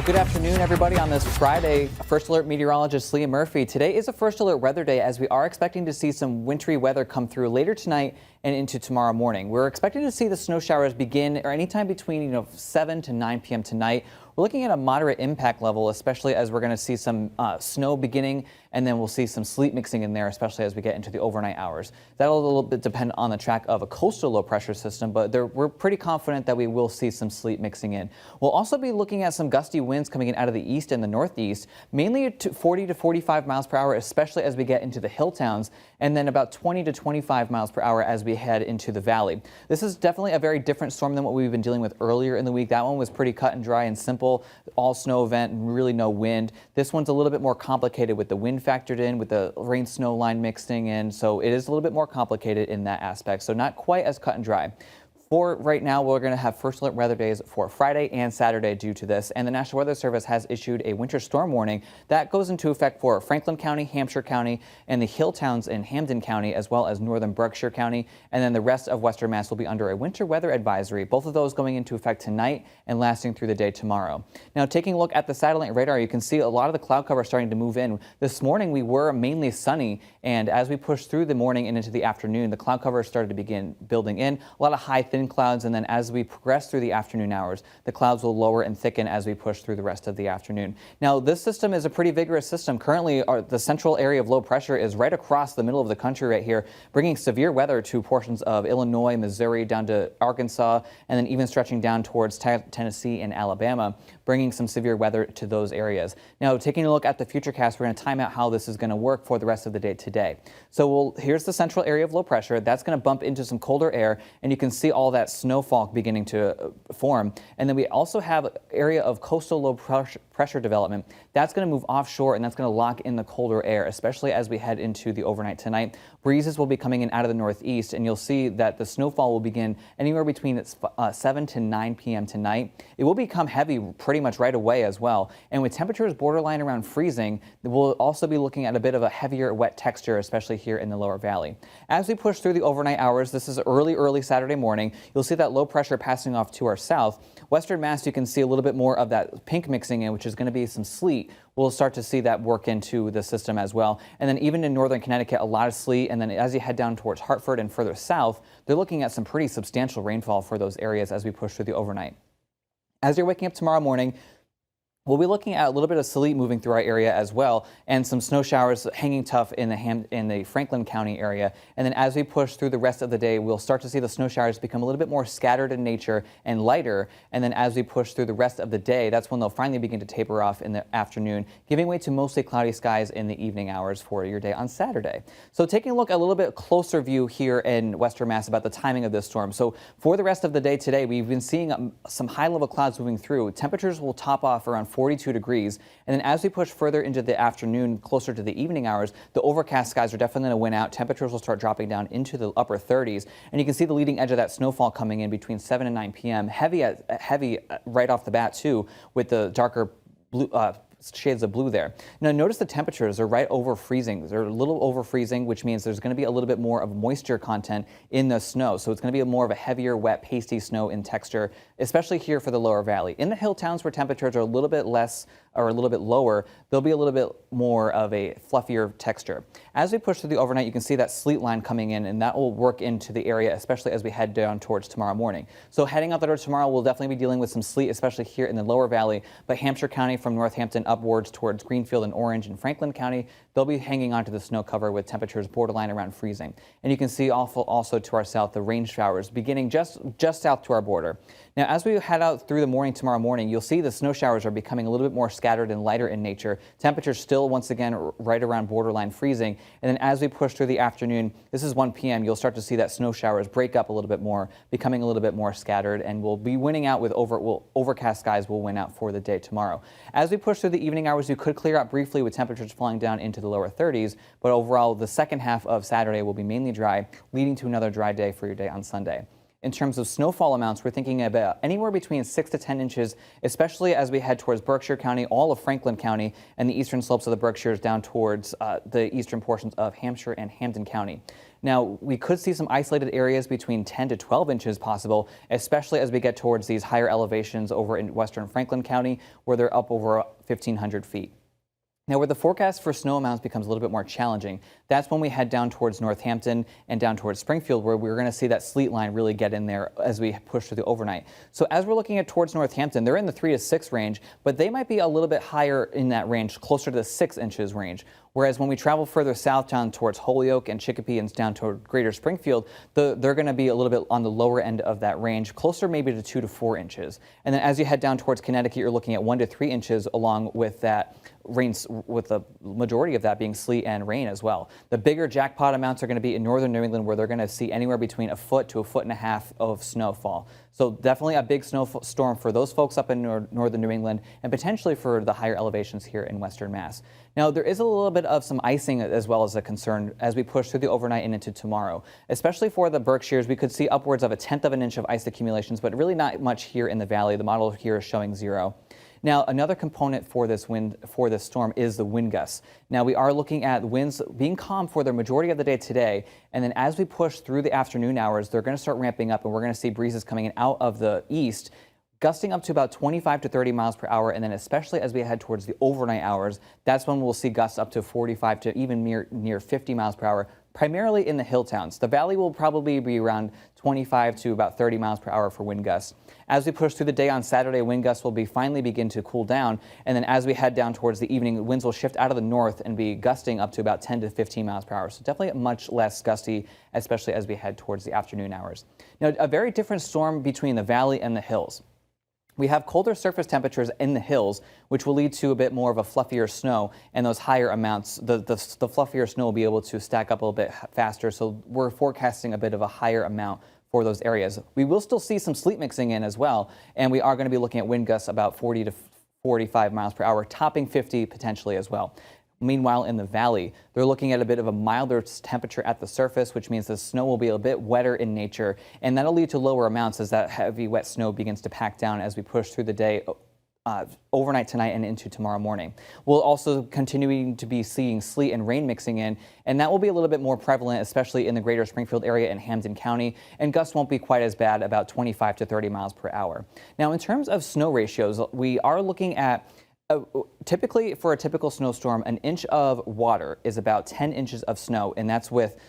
Well, good afternoon, everybody. On this Friday, First Alert Meteorologist Liam Murphy. Today is a First Alert weather day as we are expecting to see some wintry weather come through later tonight and into tomorrow morning. We're expecting to see the snow showers begin or anytime between 7 to 9 p.m. tonight. We're looking at a moderate impact level, especially as we're going to see some snow beginning, and then we'll see some sleet mixing in there, especially as we get into the overnight hours. That'll a little bit depend on the track of a coastal low pressure system, but we're pretty confident that we will see some sleet mixing in. We'll also be looking at some gusty winds coming in out of the east and the northeast, mainly to 40 to 45 miles per hour, especially as we get into the hill towns, and then about 20 to 25 miles per hour as we head into the valley. This is definitely a very different storm than what we've been dealing with earlier in the week. That one was pretty cut and dry and simple, all snow event and really no wind. This one's a little bit more complicated with the wind factored in, with the rain snow line mixing in, so it is a little bit more complicated in that aspect, so not quite as cut and dry. For right now, we're going to have First Alert weather days for Friday and Saturday due to this, and the National Weather Service has issued a winter storm warning that goes into effect for Franklin County, Hampshire County, and the hill towns in Hampden County, as well as northern Berkshire County, and then the rest of Western Mass will be under a winter weather advisory. Both of those going into effect tonight and lasting through the day tomorrow. Now, taking a look at the satellite radar, you can see a lot of the cloud cover starting to move in. This morning, we were mainly sunny, and as we pushed through the morning and into the afternoon, the cloud cover started to begin building in. A lot of high, thin clouds, and then as we progress through the afternoon hours, the clouds will lower and thicken as we push through the rest of the afternoon. Now, this system is a pretty vigorous system. Currently, the central area of low pressure is right across the middle of the country right here, bringing severe weather to portions of Illinois, Missouri, down to Arkansas, and then even stretching down towards Tennessee and Alabama, bringing some severe weather to those areas. Now, taking a look at the futurecast, we're going to time out how this is going to work for the rest of the day today. So here's the central area of low pressure. That's going to bump into some colder air, and you can see all that snowfall beginning to form. And then we also have an area of coastal low pressure development. That's going to move offshore, and that's going to lock in the colder air, especially as we head into the overnight tonight. Breezes will be coming in out of the northeast, and you'll see that the snowfall will begin anywhere between 7 to 9 p.m. tonight. It will become heavy pretty much right away as well. And with temperatures borderline around freezing, we'll also be looking at a bit of a heavier wet texture, especially here in the lower valley. As we push through the overnight hours, this is early Saturday morning, you'll see that low pressure passing off to our south. Western Mass, you can see a little bit more of that pink mixing in, which is going to be some sleet. We'll start to see that work into the system as well. And then even in northern Connecticut, a lot of sleet. And then as you head down towards Hartford and further south, they're looking at some pretty substantial rainfall for those areas as we push through the overnight. As you're waking up tomorrow morning, we'll be looking at a little bit of sleet moving through our area as well, and some snow showers hanging tough in the Franklin County area. And then as we push through the rest of the day, we'll start to see the snow showers become a little bit more scattered in nature and lighter. And then as we push through the rest of the day, that's when they'll finally begin to taper off in the afternoon, giving way to mostly cloudy skies in the evening hours for your day on Saturday. So taking a look at a little bit closer view here in Western Mass about the timing of this storm. So for the rest of the day today, we've been seeing some high-level clouds moving through. Temperatures will top off around 42 degrees. And then as we push further into the afternoon, closer to the evening hours, the overcast skies are definitely going to win out. Temperatures will start dropping down into the upper 30s. And you can see the leading edge of that snowfall coming in between 7 and 9 p.m. Heavy right off the bat, too, with the darker blue, shades of blue there. Now notice the temperatures are right over freezing. They're a little over freezing, which means there's going to be a little bit more of moisture content in the snow. So it's going to be more of a heavier, wet, pasty snow in texture, especially here for the lower valley. In the hill towns where temperatures are a little bit less or a little bit lower, there'll be a little bit more of a fluffier texture. As we push through the overnight, you can see that sleet line coming in, and that will work into the area, especially as we head down towards tomorrow morning. So heading out the door tomorrow, we'll definitely be dealing with some sleet, especially here in the lower valley, but Hampshire County from Northampton upwards towards Greenfield and Orange and Franklin County, they'll be hanging onto the snow cover with temperatures borderline around freezing. And you can see also to our south, the rain showers beginning just south to our border. Now, as we head out through the morning tomorrow morning, you'll see the snow showers are becoming a little bit more scattered and lighter in nature. Temperatures still, once again, right around borderline freezing. And then as we push through the afternoon, this is 1 p.m., you'll start to see that snow showers break up a little bit more, becoming a little bit more scattered, and we'll be winning out with overcast skies will win out for the day tomorrow. As we push through the evening hours, you could clear out briefly with temperatures falling down into the lower 30s, but overall, the second half of Saturday will be mainly dry, leading to another dry day for your day on Sunday. In terms of snowfall amounts, we're thinking about anywhere between 6 to 10 inches, especially as we head towards Berkshire County, all of Franklin County, and the eastern slopes of the Berkshires down towards the eastern portions of Hampshire and Hampden County. Now, we could see some isolated areas between 10 to 12 inches possible, especially as we get towards these higher elevations over in western Franklin County, where they're up over 1,500 feet. Now, where the forecast for snow amounts becomes a little bit more challenging, that's when we head down towards Northampton and down towards Springfield, where we're going to see that sleet line really get in there as we push through the overnight. So as we're looking at towards Northampton, they're in the 3 to 6 range, but they might be a little bit higher in that range, closer to the 6 inches range. Whereas when we travel further south down towards Holyoke and Chicopee and down toward Greater Springfield, they're going to be a little bit on the lower end of that range, closer maybe to 2 to 4 inches. And then as you head down towards Connecticut, you're looking at 1 to 3 inches along with that rain, with the majority of that being sleet and rain as well. The bigger jackpot amounts are going to be in northern New England, where they're going to see anywhere between 1 foot to 1.5 feet of snowfall. So definitely a big snowstorm for those folks up in northern New England, and potentially for the higher elevations here in western Mass. Now, there is a little bit of some icing as well as a concern as we push through the overnight and into tomorrow. Especially for the Berkshires, we could see upwards of 1/10 of an inch of ice accumulations, but really not much here in the valley. The model here is showing 0. Now, another component for this storm is the wind gusts. Now, we are looking at winds being calm for the majority of the day today, and then as we push through the afternoon hours, they're going to start ramping up, and we're going to see breezes coming in out of the east, gusting up to about 25 to 30 miles per hour, and then especially as we head towards the overnight hours, that's when we'll see gusts up to 45 to even near 50 miles per hour, primarily in the hill towns. The valley will probably be around 25 to about 30 miles per hour for wind gusts. As we push through the day on Saturday, wind gusts will finally begin to cool down, and then as we head down towards the evening, winds will shift out of the north and be gusting up to about 10 to 15 miles per hour. So definitely much less gusty, especially as we head towards the afternoon hours. Now, a very different storm between the valley and the hills. We have colder surface temperatures in the hills, which will lead to a bit more of a fluffier snow, and those higher amounts, the fluffier snow will be able to stack up a little bit faster, so we're forecasting a bit of a higher amount for those areas. We will still see some sleet mixing in as well, and we are going to be looking at wind gusts about 40 to 45 miles per hour, topping 50 potentially as well. Meanwhile, in the valley, they're looking at a bit of a milder temperature at the surface, which means the snow will be a bit wetter in nature, and that'll lead to lower amounts as that heavy, wet snow begins to pack down as we push through the day overnight tonight and into tomorrow morning. We'll also continuing to be seeing sleet and rain mixing in, and that will be a little bit more prevalent, especially in the greater Springfield area and Hampden County, and gusts won't be quite as bad, about 25 to 30 miles per hour. Now, in terms of snow ratios, we are looking at typically, for a typical snowstorm, an inch of water is about 10 inches of snow, and that's with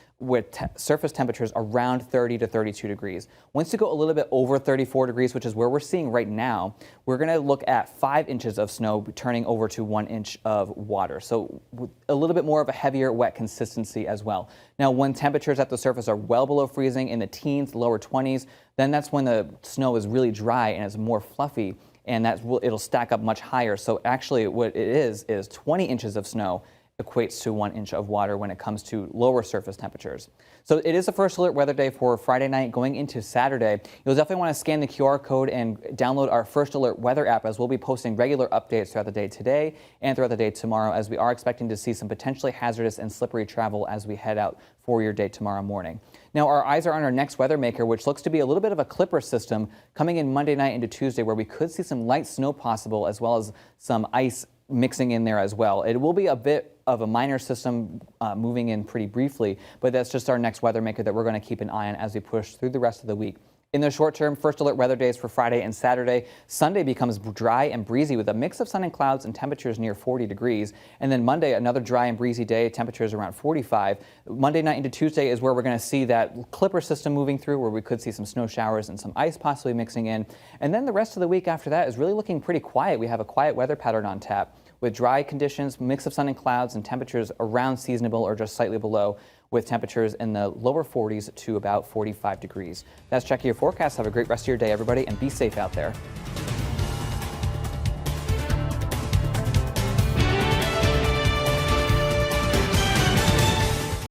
surface temperatures around 30 to 32 degrees. Once you go a little bit over 34 degrees, which is where we're seeing right now, we're going to look at 5 inches of snow turning over to 1 inch of water. So a little bit more of a heavier, wet consistency as well. Now, when temperatures at the surface are well below freezing in the teens, lower 20s, then that's when the snow is really dry and is more fluffy, and it'll stack up much higher. So actually what it is 20 inches of snow equates to 1 inch of water when it comes to lower surface temperatures. So it is a first alert weather day for Friday night going into Saturday. You'll definitely want to scan the QR code and download our first alert weather app, as we'll be posting regular updates throughout the day today and throughout the day tomorrow, as we are expecting to see some potentially hazardous and slippery travel as we head out for your day tomorrow morning. Now, our eyes are on our next weather maker, which looks to be a little bit of a clipper system coming in Monday night into Tuesday, where we could see some light snow possible, as well as some ice mixing in there as well. It will be a bit of a minor system moving in pretty briefly, but that's just our next weather maker that we're going to keep an eye on as we push through the rest of the week. In the short term, first alert weather days for Friday and Saturday. Sunday becomes dry and breezy with a mix of sun and clouds and temperatures near 40 degrees. And then Monday, another dry and breezy day, temperatures around 45. Monday night into Tuesday is where we're going to see that clipper system moving through, where we could see some snow showers and some ice possibly mixing in. And then the rest of the week after that is really looking pretty quiet. We have a quiet weather pattern on tap with dry conditions, mix of sun and clouds, and temperatures around seasonable or just slightly below, with temperatures in the lower 40s to about 45 degrees. That's checking your forecast. Have a great rest of your day, everybody, and be safe out there.